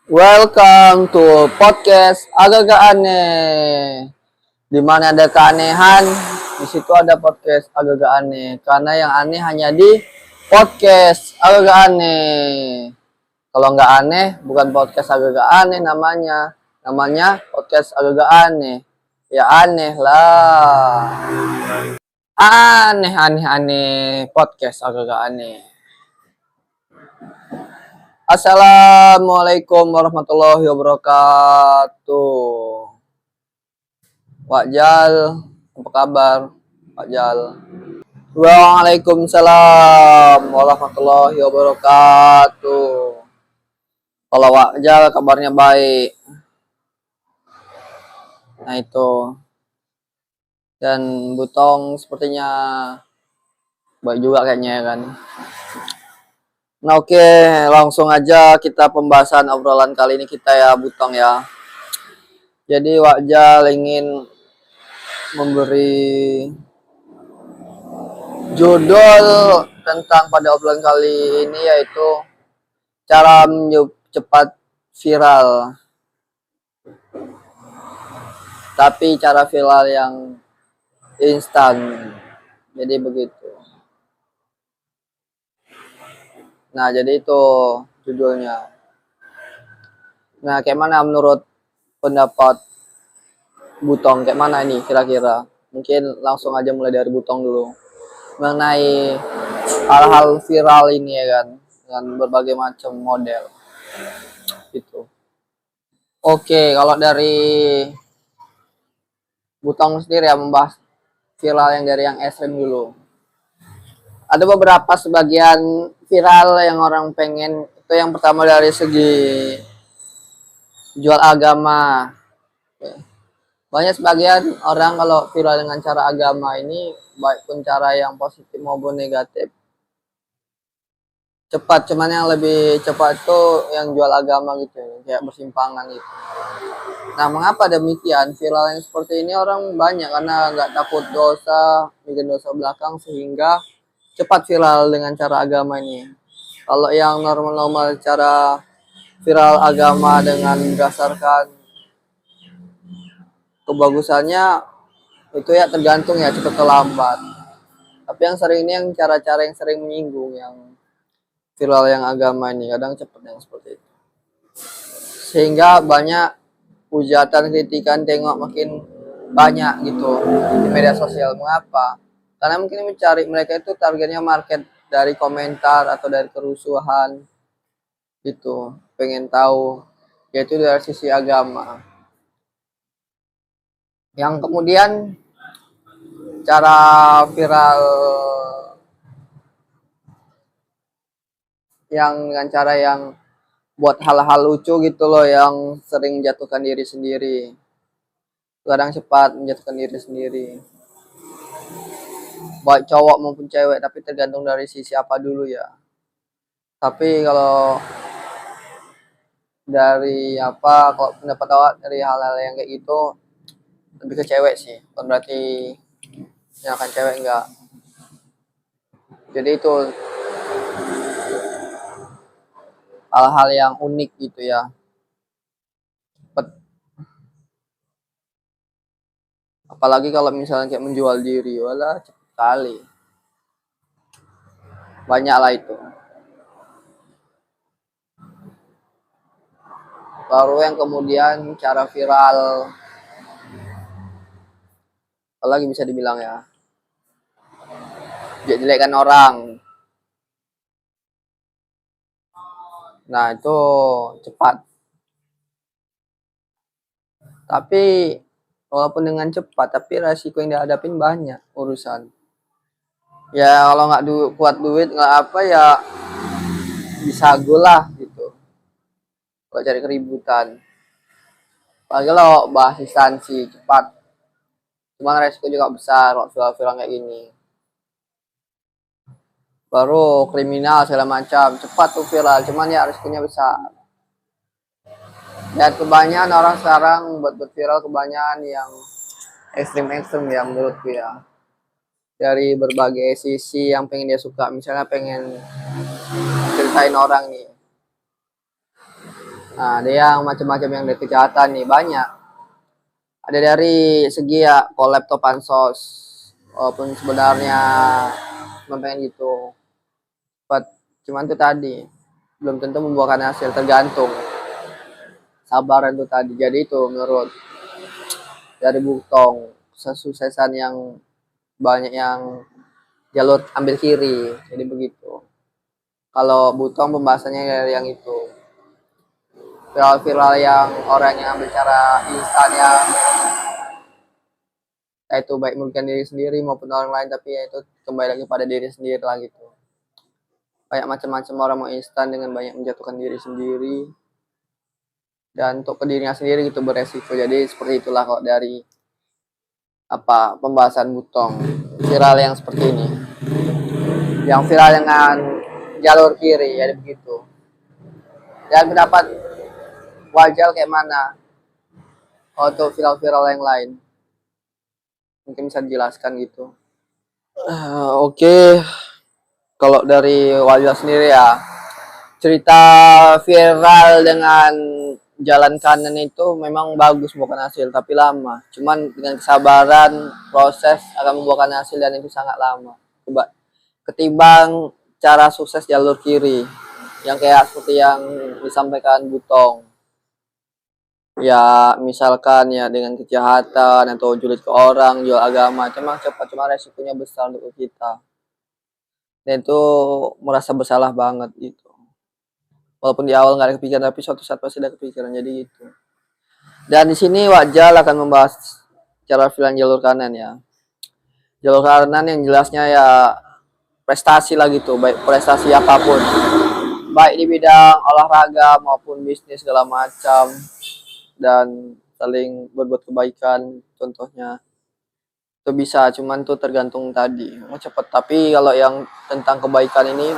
Welcome to podcast agak-agak aneh. Di mana ada keanehan, di situ ada podcast agak-agak aneh. Karena yang aneh hanya di podcast agak-agak aneh. Kalau nggak aneh, bukan podcast agak-agak aneh namanya. Namanya podcast agak-agak aneh. Ya aneh lah. Aneh, aneh, aneh. Podcast agak-agak aneh. Assalamualaikum warahmatullahi wabarakatuh. Wak Jal, apa kabar? Wak Jal. Waalaikumsalam warahmatullahi wabarakatuh. Kalau Wak Jal kabarnya baik. Nah itu. Dan Butong sepertinya baik juga kayaknya ya kan. Nah oke, langsung aja kita pembahasan obrolan kali ini kita ya Butong ya. Jadi Wak Jal ingin memberi judul tentang pada obrolan kali ini yaitu cara cepat viral, tapi cara viral yang instan. Jadi begitu. Nah, jadi itu judulnya. Nah, kayak mana menurut pendapat Butong? Kayak mana ini kira-kira? Mungkin langsung aja mulai dari Butong dulu. Mengenai hal-hal viral ini ya kan, dengan berbagai macam model. Gitu. Oke, kalau dari Butong sendiri ya membahas viral yang dari yang ekstrim dulu. Ada beberapa sebagian viral yang orang pengen itu yang pertama dari segi jual agama. Banyak sebagian orang kalau viral dengan cara agama ini baik pun cara yang positif maupun negatif cepat, cuman yang lebih cepat itu yang jual agama gitu kayak bersimpangan gitu. Nah, mengapa demikian? Viral yang seperti ini orang banyak karena nggak takut dosa, bikin dosa belakang sehingga cepat viral dengan cara agama ini. Kalau yang normal-normal cara viral agama dengan berdasarkan kebagusannya itu ya tergantung ya cepat atau lambat. Tapi yang sering ini yang cara-cara yang sering menyinggung yang viral yang agama ini kadang cepat yang seperti itu. Sehingga banyak hujatan, kritikan, tengok makin banyak gitu di media sosial. Mengapa? Karena mungkin mencari mereka itu targetnya market dari komentar atau dari kerusuhan gitu. Pengen tahu yaitu dari sisi agama. Yang kemudian cara viral yang dengan cara yang buat hal-hal lucu gitu loh yang sering menjatuhkan diri sendiri. Kadang cepat menjatuhkan diri sendiri. Baik cowok maupun cewek, tapi tergantung dari sisi apa dulu ya. Tapi kalau dari apa, kalau pendapat awak dari hal-hal yang kayak gitu, lebih ke cewek sih. Bukan berarti yang akan cewek enggak. Jadi itu hal-hal yang unik gitu ya. Apalagi kalau misalnya kayak menjual diri, wala cepet kali. Banyak lah itu. Baru yang kemudian cara viral, apalagi bisa dibilang ya, jelek-jelekan orang. Nah itu cepat. Tapi walaupun dengan cepat, tapi resiko yang dihadapin banyak urusan. Ya kalau nggak kuat duit nggak apa ya bisa lah gitu. Kalau cari keributan. Apalagi lo bahas instansi cepat. Cuman resiko juga besar kalau viral kayak gini. Baru kriminal segala macam cepat tuh viral, cuman ya resikonya besar. Dan kebanyakan orang sekarang buat viral kebanyakan yang ekstrim ya menurutku ya. Dari berbagai sisi yang pengen dia suka, misalnya pengen ceritain orang nih Nah, ada yang macam-macam yang dari kejahatan nih banyak. Ada dari segi ya collab atau pansos, walaupun sebenarnya pengen gitu. Cuman tuh tadi belum tentu membuahkan hasil, tergantung sabaran tuh tadi. Jadi itu menurut dari Butong kesuksesan yang banyak yang jalur ambil kiri, jadi begitu. Kalau Butong pembahasannya dari yang itu viral-viral yang orang yang ambil cara instan yang itu baik merugikan diri sendiri maupun orang lain, tapi ya itu kembali lagi pada diri sendiri lah gitu. Banyak macam-macam orang mau instan dengan banyak menjatuhkan diri sendiri dan untuk ke dirinya sendiri gitu beresiko. Jadi seperti itulah kok dari pembahasan Butong viral yang seperti ini, yang viral dengan jalur kiri ya begitu. Dan pendapat Wajal kayak mana untuk viral-viral yang lain, mungkin bisa dijelaskan gitu. Oke. Kalau dari Wajal sendiri ya, cerita viral dengan jalan kanan itu memang bagus membuahkan hasil, tapi lama. Cuman dengan kesabaran, proses akan membuahkan hasil dan itu sangat lama. Coba ketimbang cara sukses jalur kiri, yang kayak seperti yang disampaikan Butong. Ya, misalkan ya dengan kejahatan atau julid ke orang, jual agama, memang cepat, cuma resikonya besar untuk kita. Dan itu merasa bersalah banget gitu. Walaupun di awal nggak ada kepikiran, tapi suatu saat pasti ada kepikiran, jadi gitu. Dan di sini Wajal akan membahas cara film jalur kanan ya. Jalur kanan yang jelasnya ya prestasi lah gitu, baik prestasi apapun, baik di bidang olahraga maupun bisnis segala macam, dan saling berbuat kebaikan contohnya itu bisa, cuman tuh tergantung tadi mau cepet. Tapi kalau yang tentang kebaikan ini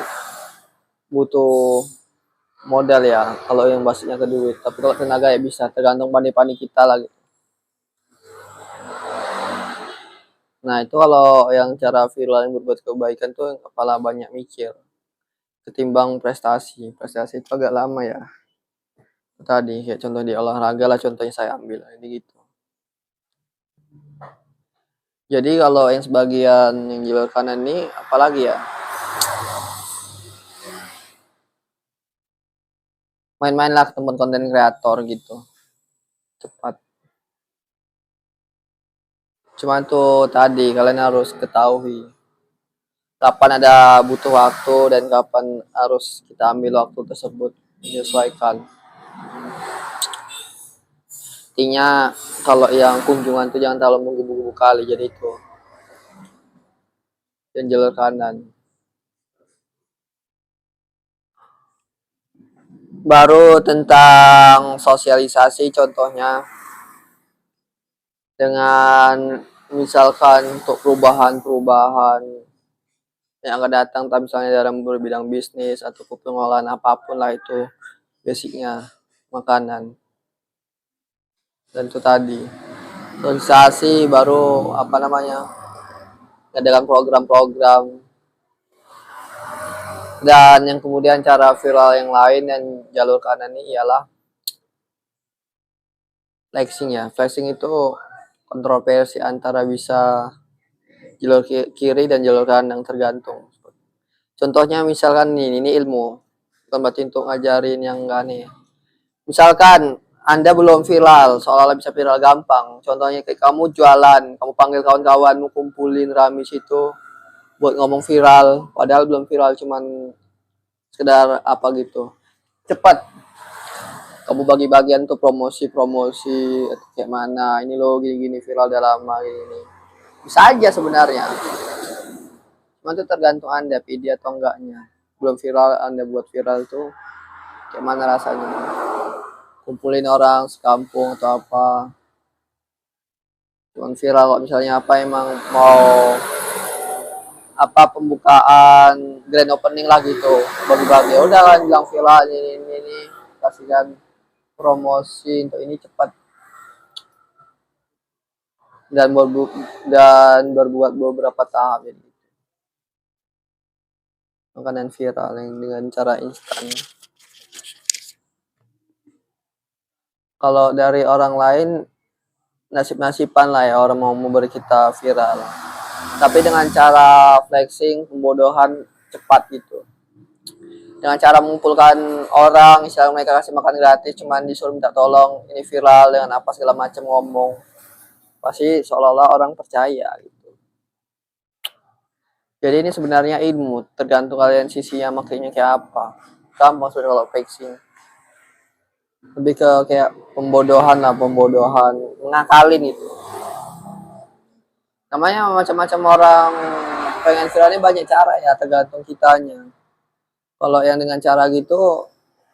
butuh modal ya, kalau yang basisnya ke duit. Tapi kalau tenaga ya bisa, tergantung pandai-pandai kita lagi. Nah itu kalau yang cara viral yang berbuat kebaikan tuh yang kepala banyak mikir ketimbang prestasi. Prestasi itu agak lama ya. Tadi kayak contoh di olahraga lah contohnya saya ambil ini gitu. Jadi kalau yang sebagian yang jalur kanan ini apalagi ya, main-main lah ke teman konten kreator gitu cepat. Cuman tuh tadi kalian harus ketahui kapan ada butuh waktu dan kapan harus kita ambil waktu tersebut, menyesuaikan. Intinya kalau yang kunjungan tuh jangan terlalu menggebu-gebu kali, jadi itu dan jalur kanan. Baru tentang sosialisasi contohnya dengan misalkan untuk perubahan-perubahan yang akan datang, tapi misalnya dalam berbidang bisnis atau pengolahan apapun lah itu basicnya makanan. Dan itu tadi sosialisasi baru dalam program-program. Dan yang kemudian cara viral yang lain dan jalur kanan ini ialah flexing ya. Flexing itu kontroversi antara bisa jalur kiri dan jalur kanan, tergantung. Contohnya misalkan nih, ini ilmu, bukan berarti untuk ngajarin yang enggak nih. Misalkan Anda belum viral, seolah-olah bisa viral gampang. Contohnya kayak kamu jualan, kamu panggil kawan-kawanmu kumpulin rame situ buat ngomong viral, padahal belum viral, cuman sekedar apa gitu. Cepat kamu bagi-bagian tuh promosi kayak mana, ini loh gini-gini viral udah lama gini. Bisa aja sebenarnya. Cuma itu tergantung Anda pede atau enggaknya. Belum viral Anda buat viral tuh kayak mana rasanya. Kumpulin orang sekampung atau apa. Cuman viral kok misalnya emang mau pembukaan grand opening lah gitu. Bagi-bagi udah kan bilang viral ini kasihkan promosi untuk ini cepat dan berbuat beberapa tahap ini. Makanan viral yang dengan cara instan. Kalau dari orang lain nasib-nasiban lah ya orang mau memberi kita viral. Tapi dengan cara flexing, pembodohan cepat gitu. Dengan cara mengumpulkan orang, misalnya mereka kasih makan gratis, cuman disuruh minta tolong, ini viral dengan apa segala macam ngomong. Pasti seolah-olah orang percaya gitu. Jadi ini sebenarnya ilmu, tergantung kalian sisinya makanya kayak apa. Gampang sebenarnya kalau flexing. Lebih ke kayak pembodohan lah, pembodohan, ngakalin itu. Namanya macam-macam orang pengen viral ini banyak cara ya, tergantung kitanya. Kalau yang dengan cara gitu,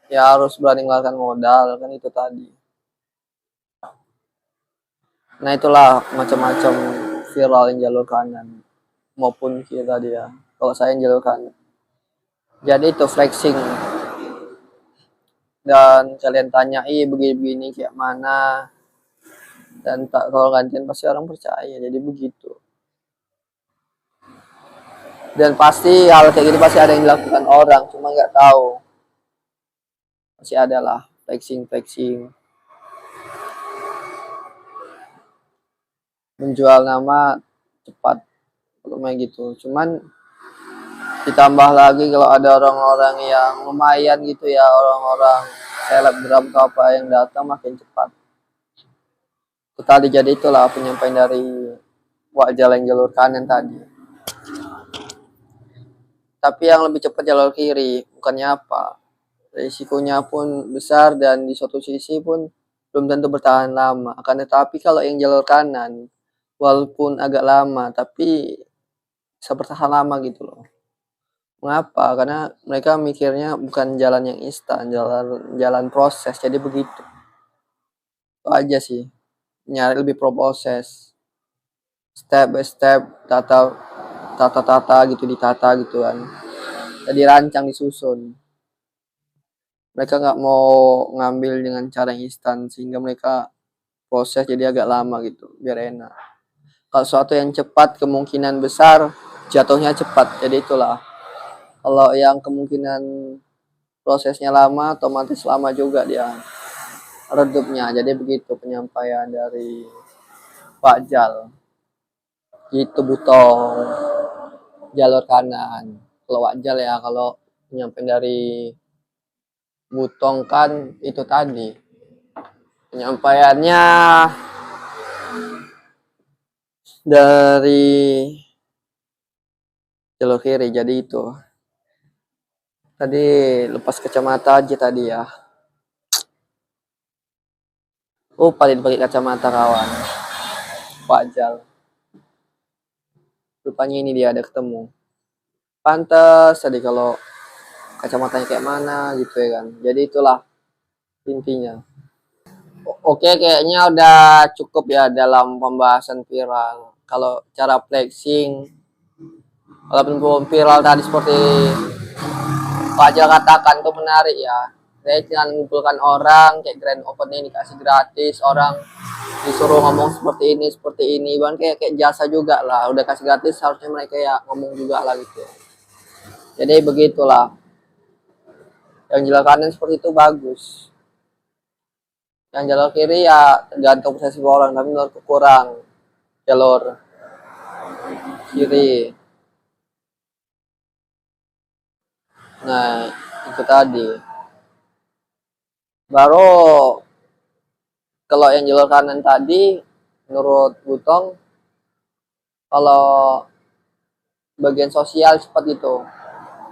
ya harus berani mengeluarkan modal, kan itu tadi. Nah itulah macam-macam viral yang jalur kanan, maupun kiri tadi ya. Kalau saya yang jalur kanan. Jadi itu flexing. Dan kalian tanya, begini-begini kayak mana. Dan tak kalau gantian pasti orang percaya, jadi begitu. Dan pasti hal kayak gini pasti ada yang dilakukan orang, cuma nggak tahu. Masih ada lah flexing menjual nama cepat kalau main gitu. Cuman ditambah lagi kalau ada orang-orang yang lumayan gitu ya, orang-orang selebgram atau apa yang datang makin cepat. Itu tadi, jadi itulah penyampaian dari wajah yang jalur kanan tadi. Tapi yang lebih cepat jalur kiri, bukannya apa? Risikonya pun besar dan di suatu sisi pun belum tentu bertahan lama. Akan tetapi kalau yang jalur kanan, walaupun agak lama, tapi bisa bertahan lama gitu loh. Mengapa? Karena mereka mikirnya bukan jalan yang instan, jalan proses. Jadi begitu. Itu aja sih. Nyari lebih proses. Step by step, tata gitu, ditata gitu kan. Jadi rancang, disusun. Mereka nggak mau ngambil dengan cara yang instan, sehingga mereka proses jadi agak lama gitu, biar enak. Kalau sesuatu yang cepat, kemungkinan besar jatuhnya cepat. Jadi itulah. Kalau yang kemungkinan prosesnya lama, otomatis lama juga dia redupnya. Jadi begitu penyampaian dari Pak Jal. Itu Butong jalur kanan. Kalau Wajal ya, kalau penyampaian dari Butong kan itu tadi. Penyampaiannya dari jalur kiri, jadi itu. Tadi lepas kacamata aja tadi ya. Paling pakai kacamata kawan. Wajal. Rupanya ini dia ada ketemu. Pantas tadi kalau kacamatanya kayak mana gitu ya kan. Jadi itulah intinya. Oke, kayaknya udah cukup ya dalam pembahasan viral. Kalau cara flexing, walaupun viral tadi seperti Pak Jal katakan tuh menarik ya. Saya dengan mengumpulkan orang kayak grand opening dikasih gratis, orang disuruh ngomong seperti ini, bahkan kayak jasa juga lah. Udah kasih gratis harusnya mereka ya ngomong juga lah gitu. Jadi begitulah. Yang jalur kanan seperti itu bagus. Yang jalur kiri ya tergantung persepsi orang, tapi menurutku kurang jalur kiri. Nah, itu tadi. Baru kalau yang jalur kanan tadi, menurut Butong, kalau bagian sosial seperti itu,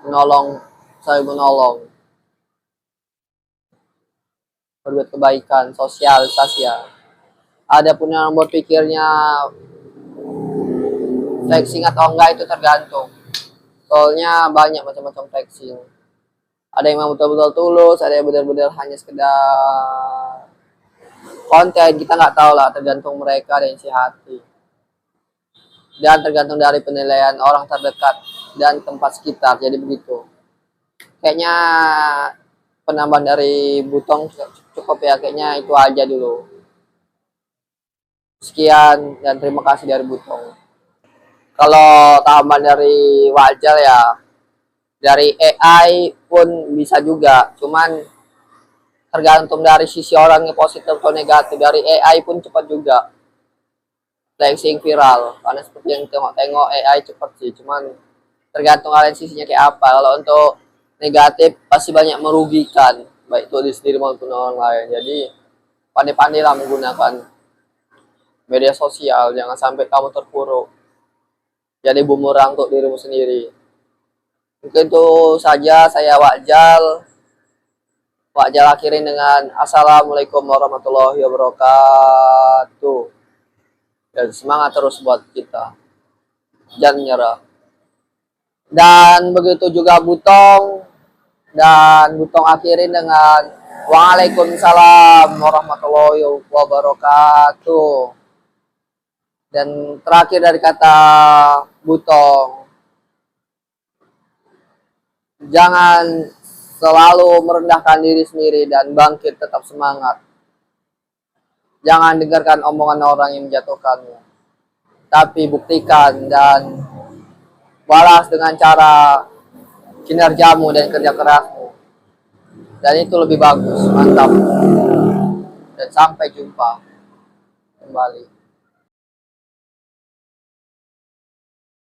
menolong, saya menolong, berbuat kebaikan, sosialisasi ya. Ada pun yang berpikirnya flexing atau enggak itu tergantung. Soalnya banyak macam-macam flexing. Ada yang memang betul-betul tulus, ada yang benar-benar hanya sekedar konten. Kita nggak tahu lah, tergantung mereka dan isi hati. Dan tergantung dari penilaian orang terdekat dan tempat sekitar. Jadi begitu. Kayaknya penambahan dari Butong cukup ya, kayaknya itu aja dulu. Sekian dan terima kasih dari Butong. Kalau tambahan dari Wajal ya, dari AI pun bisa juga, cuman tergantung dari sisi orangnya positif atau negatif. Dari AI pun cepat juga flexing viral, karena seperti yang tengok-tengok AI cepat sih, cuman tergantung kalian sisinya kayak apa. Kalau untuk negatif pasti banyak merugikan, baik itu diri sendiri maupun orang lain. Jadi pandai-pandailah menggunakan media sosial, jangan sampai kamu terpuruk jadi bumerang untuk dirimu sendiri. Mungkin itu saja, saya Wajal akhirin dengan Assalamualaikum warahmatullahi wabarakatuh. Dan semangat terus buat kita, jangan menyerah. Dan begitu juga Butong, dan Butong akhirin dengan Waalaikumsalam warahmatullahi wabarakatuh. Dan terakhir dari kata Butong, jangan selalu merendahkan diri sendiri dan bangkit, tetap semangat. Jangan dengarkan omongan orang yang menjatuhkanmu, tapi buktikan dan balas dengan cara kinerjamu dan kerja kerasmu. Dan itu lebih bagus. Mantap. Dan sampai jumpa kembali.